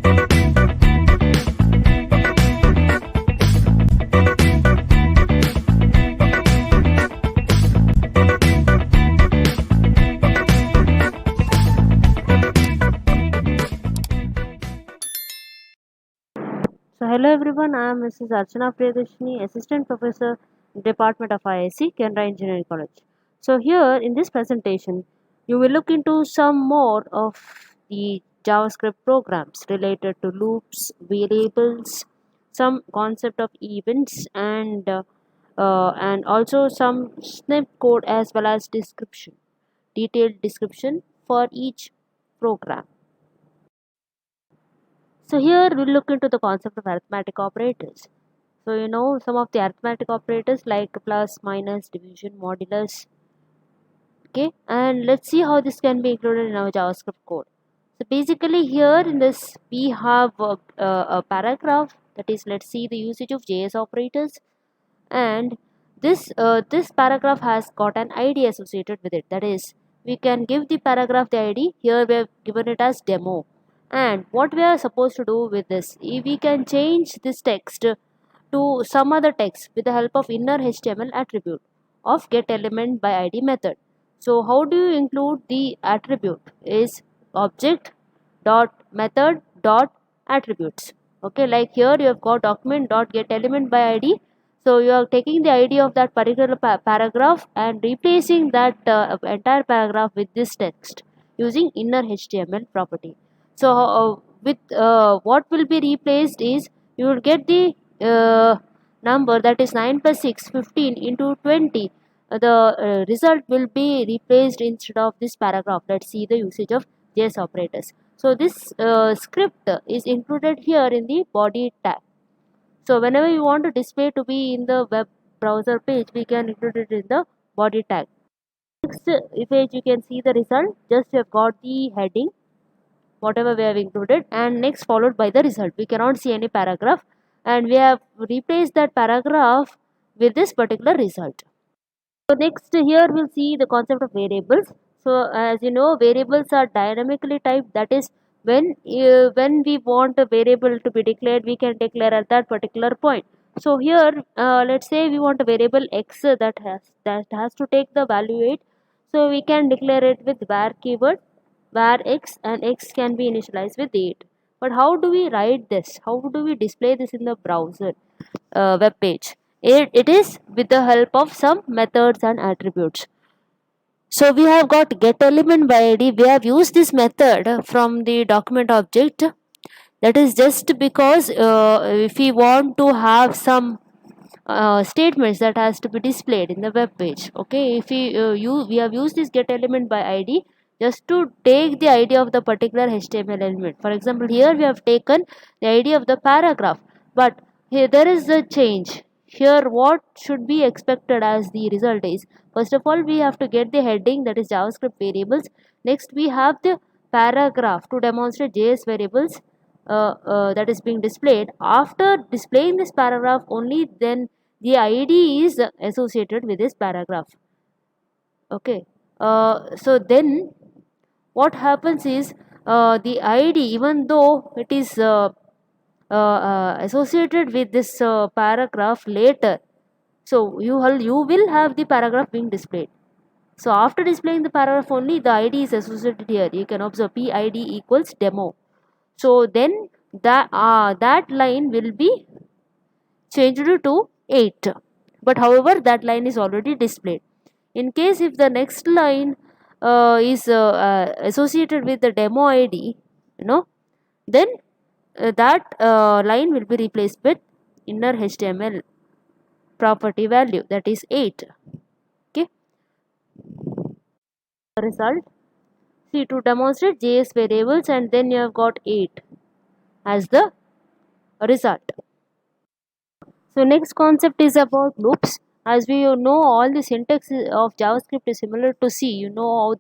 So hello everyone, I am Mrs. Archana Priyadarshini, Assistant Professor, Department of IIC, Canara Engineering College. So here in this presentation, you will look into some more of the JavaScript programs related to loops, variables, some concept of events, and also some snip code as well as description, detailed description for each program. So here we'll look into the concept of arithmetic operators. So you know some of the arithmetic operators like plus, minus, division, modulus. Okay, and let's see how this can be included in our JavaScript code. So basically here in this we have a paragraph, that is, let's see the usage of JS operators, and this paragraph has got an ID associated with it. That is, we can give the paragraph the ID. Here we have given it as demo. And what we are supposed to do with this, if we can change this text to some other text with the help of inner HTML attribute of getElement by ID method. So how do you include the attribute? Is object dot method dot attributes. Okay, like here you have got document dot getElement by ID. So you are taking the ID of that particular paragraph and replacing that entire paragraph with this text using inner HTML property. So with what will be replaced is, you will get the number, that is 9 plus 6 15 into 20. The result will be replaced instead of this paragraph. Let's see the usage of JS operators. So this script is included here in the body tag. So whenever you want to display to be in the web browser page, we can include it in the body tag. Next page you can see the result. Just you have got the heading, whatever we have included, and next followed by the result. We cannot see any paragraph, and we have replaced that paragraph with this particular result. So next here we'll see the concept of variables. So as you know, variables are dynamically typed. That is, when we want a variable to be declared, we can declare at that particular point. So here let's say we want a variable x that has to take the value 8. So we can declare it with var keyword, var x, and x can be initialized with 8. But how do we write this? How do we display this in the browser web page? It is with the help of some methods and attributes. So we have got getElement by ID. We have used this method from the document object. That is just because if we want to have some statements that has to be displayed in the web page. Okay, if we have used this getElement by ID just to take the ID of the particular HTML element. For example, here we have taken the ID of the paragraph, but here there is a change. Here what should be expected as the result is, first of all we have to get the heading, that is JavaScript variables. Next we have the paragraph to demonstrate JS variables that is being displayed. After displaying this paragraph, only then the ID is associated with this paragraph. Okay, so then what happens is, the ID, even though it is associated with this paragraph later, so you will have the paragraph being displayed. So after displaying the paragraph, only the ID is associated here. You can observe PID equals demo. So then that line will be changed to 8. But however, that line is already displayed. In case if the next line is associated with the demo ID, then that line will be replaced with inner HTML property value, that is 8. Okay, result. See, to demonstrate JS variables, and then you have got 8 as the result. So next concept is about loops. As we know, all the syntax of JavaScript is similar to C. You know how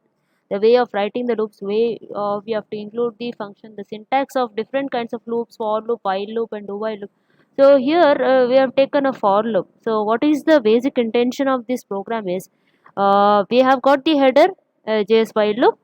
the way of writing the loops, way we have to include the function, the syntax of different kinds of loops: for loop, while loop, and do while loop. So here we have taken a for loop. So what is the basic intention of this program is, we have got the header JS while loop.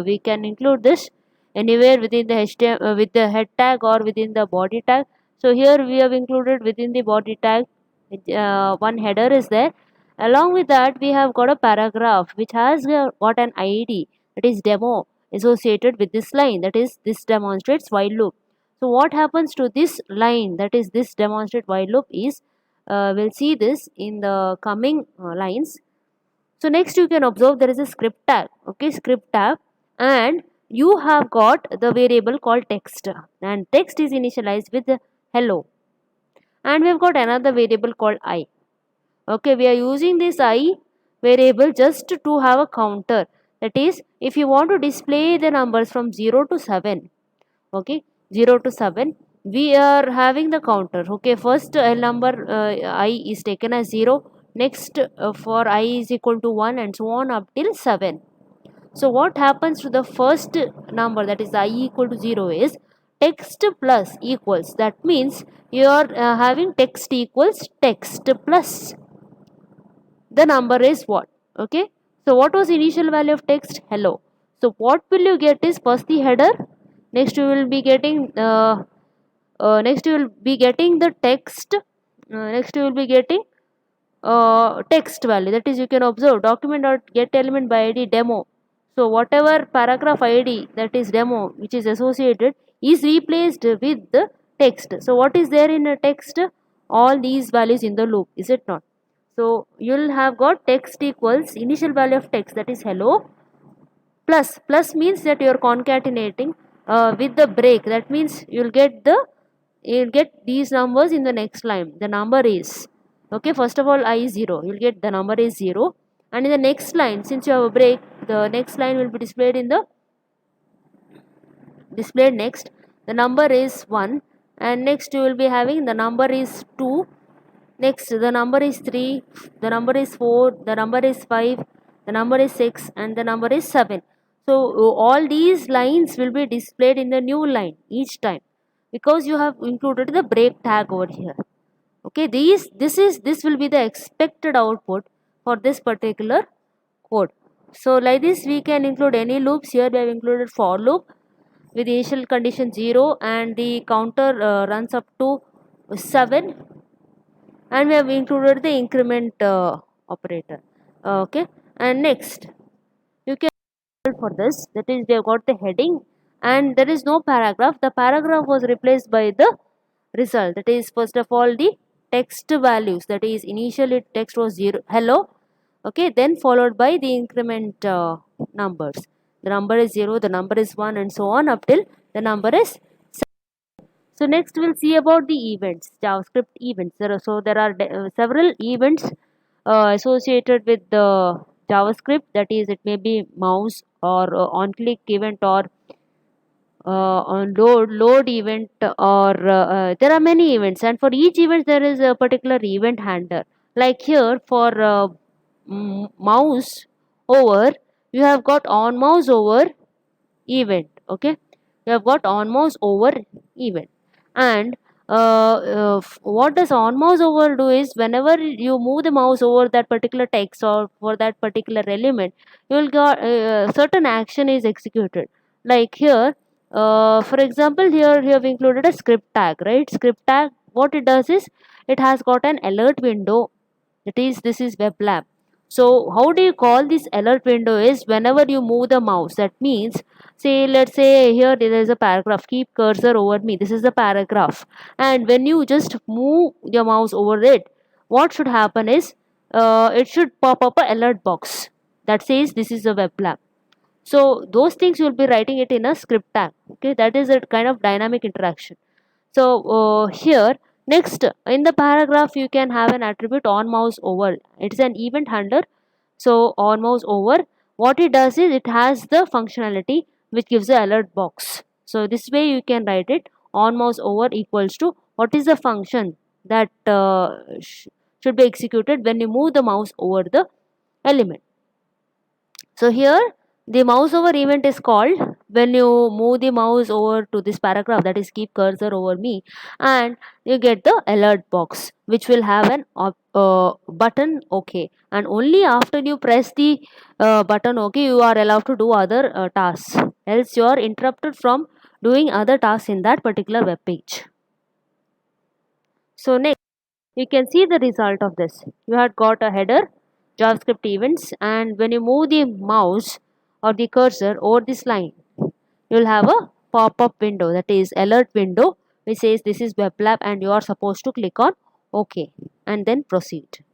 We can include this. anywhere within the HTML with the head tag or within the body tag. So here we have included within the body tag one header is there. Along with that, we have got a paragraph which has got an ID, that is demo, associated with this line, that is this demonstrates while loop. So what happens to this line, that is this demonstrate while loop, is we'll see this in the coming lines. So next you can observe there is a script tag, okay, script tag, and you have got the variable called text, and text is initialized with the hello, and we have got another variable called I. Okay, we are using this I variable just to have a counter, that is if you want to display the numbers from 0 to 7, okay, 0 to 7, we are having the counter. Okay, first number I is taken as 0, next for I is equal to 1, and so on up till 7. So what happens to the first number, that is I equal to 0, is text plus equals, that means you are having text equals text plus the number is what. Okay, so what was initial value of text? Hello. So what will you get is first the header, next you will be getting the text, next you will be getting text value, that is you can observe document dot get element by id demo. So whatever paragraph id, that is demo, which is associated, is replaced with the text. So what is there in a text? All these values in the loop, is it not? So you'll have got text equals initial value of text, that is hello, plus means that you are concatenating with the break, that means you'll get these numbers in the next line. The number is, okay, first of all I is 0, you'll get the number is 0, and in the next line, since you have a break, the next line will be displayed next, the number is 1, and next you will be having the number is 2, next the number is 3, the number is 4, the number is 5, the number is 6, and the number is 7. So all these lines will be displayed in the new line each time, because you have included the break tag over here. Okay, this will be the expected output for this particular code. So like this we can include any loops. Here we have included for loop with initial condition 0, and the counter runs up to 7, and we have included the increment operator. Okay, and next you can for this, that is we have got the heading, and there is no paragraph. The paragraph was replaced by the result, that is first of all the text values, that is initially text was 0 hello, okay, then followed by the increment numbers. The number is 0, the number is 1, and so on up till the number is 7. So next we'll see about the events, JavaScript events. So there are several events associated with the JavaScript, that is it may be mouse or on click event, or on load event, or there are many events, and for each event there is a particular event handler. Like here for mouse over, you have got on mouse over event. Okay, you have got on mouse over event, and what does on mouse over do is whenever you move the mouse over that particular text or for that particular element, you will get certain action is executed. Like here, for example, here you have included a script tag, right? Script tag, what it does is it has got an alert window, that is this is web lab. So how do you call this alert window is whenever you move the mouse, that means say let's say here there is a paragraph, keep cursor over me, this is the paragraph, and when you just move your mouse over it, what should happen is it should pop up a alert box that says this is a web lab. So those things you will be writing it in a script tag. Okay, that is a kind of dynamic interaction. So here next in the paragraph you can have an attribute on mouse over, it's an event handler. So on mouse over, what it does is it has the functionality which gives the alert box. So this way you can write it, on mouse over equals to what is the function that should be executed when you move the mouse over the element. So here the mouse over event is called when you move the mouse over to this paragraph, that is keep cursor over me, and you get the alert box which will have an button OK, and only after you press the button OK you are allowed to do other tasks. else you are interrupted from doing other tasks in that particular web page. So next, you can see the result of this. You had got a header, JavaScript events, and when you move the mouse or the cursor over this line, you will have a pop-up window, that is alert window, which says this is web lab and you are supposed to click on OK and then proceed.